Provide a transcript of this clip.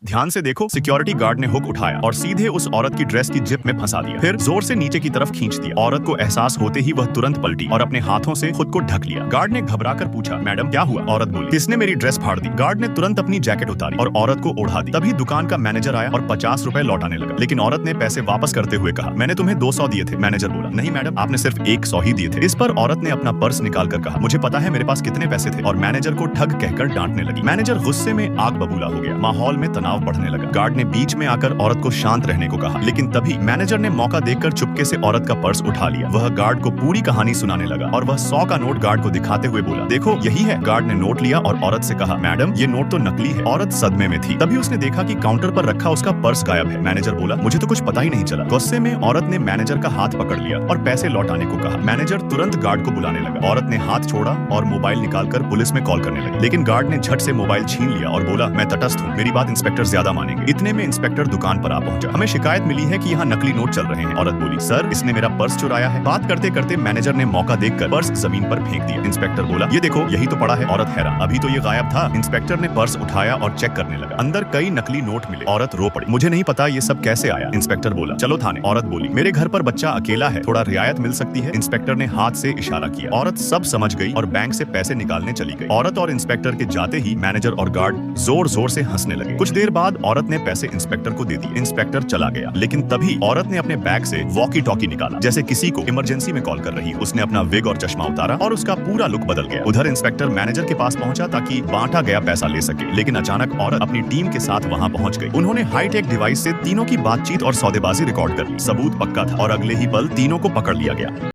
ध्यान से देखो, सिक्योरिटी गार्ड ने हुक उठाया और सीधे उस औरत की ड्रेस की जिप में फंसा दिया। फिर जोर से नीचे की तरफ खींच दिया। औरत को एहसास होते ही वह तुरंत पलटी और अपने हाथों से खुद को ढक लिया। गार्ड ने घबराकर पूछा, मैडम क्या हुआ? औरत बोली, किसने मेरी ड्रेस फाड़ दी? गार्ड ने तुरंत अपनी जैकेट उतारी और औरत को ओढ़ा दी। तभी दुकान का मैनेजर आया और 50 रुपए लौटाने लगा, लेकिन औरत ने पैसे वापस करते हुए कहा, मैंने तुम्हें 200 दिए थे। मैनेजर बोला, नहीं मैडम, आपने सिर्फ 100 ही दिए थे। इस पर औरत ने अपना पर्स निकाल कर कहा, मुझे पता है मेरे पास कितने पैसे थे, और मैनेजर को ठग कहकर डांटने लगी। मैनेजर गुस्से में आग बबूला हो गया। माहौल में तनाव बढ़ने लगा। गार्ड ने बीच में आकर औरत को शांत रहने को कहा, लेकिन तभी मैनेजर ने मौका देखकर चुपके से औरत का पर्स उठा लिया। वह गार्ड को पूरी कहानी सुनाने लगा और वह 100 का नोट गार्ड को दिखाते हुए बोला, देखो यही है। गार्ड ने नोट लिया और औरत से कहा, मैडम ये नोट तो नकली है। औरत सदमे में थी। तभी उसने देखा कि काउंटर पर रखा उसका पर्स गायब है। मैनेजर बोला, मुझे तो कुछ पता ही नहीं चला। गुस्से में औरत ने मैनेजर का हाथ पकड़ लिया और पैसे लौटाने को कहा। मैनेजर तुरंत गार्ड को बुलाने लगा। औरत ने हाथ छोड़ा और मोबाइल निकालकर पुलिस में कॉल करने लगी, लेकिन गार्ड ने झट से मोबाइल छीन लिया और बोला, मैं तटस्थ हूँ, मेरी बात इंस्पेक्टर ज्यादा मानेंगे। इतने में इंस्पेक्टर दुकान पर आ पहुंचा। हमें शिकायत मिली है कि यहाँ नकली नोट चल रहे हैं। औरत बोली, सर इसने मेरा पर्स चुराया है। बात करते करते मैनेजर ने मौका देखकर पर्स जमीन पर फेंक दिया। इंस्पेक्टर बोला, ये देखो यही तो पड़ा है। औरत हैरान, अभी तो ये गायब था। इंस्पेक्टर ने पर्स उठाया और चेक करने लगा। अंदर कई नकली नोट मिले। औरत रो पड़ी, मुझे नहीं पता ये सब कैसे आया। इंस्पेक्टर बोला, चलो थाने। औरत बोली, मेरे घर पर बच्चा अकेला है, थोड़ा रियायत मिल सकती है। इंस्पेक्टर ने हाथ से इशारा किया। औरत सब समझ गई और बैंक से पैसे निकालने चली गई। औरत और इंस्पेक्टर के जाते ही मैनेजर और गार्ड जोर जोर से हंसने लगे। कुछ देर बाद औरत ने पैसे इंस्पेक्टर को दे दिए। इंस्पेक्टर चला गया, लेकिन तभी औरत ने अपने बैग से वॉकी टॉकी निकाला, जैसे किसी को इमरजेंसी में कॉल कर रही हो। उसने अपना विग और चश्मा उतारा और उसका पूरा लुक बदल गया। उधर इंस्पेक्टर मैनेजर के पास पहुंचा ताकि बांटा गया पैसा ले सके, लेकिन अचानक औरत अपनी टीम के साथ वहां पहुंच गई। उन्होंने हाईटेक डिवाइस से तीनों की बातचीत और सौदेबाजी रिकॉर्ड कर ली। सबूत पक्का था और अगले ही पल तीनों को पकड़ लिया गया।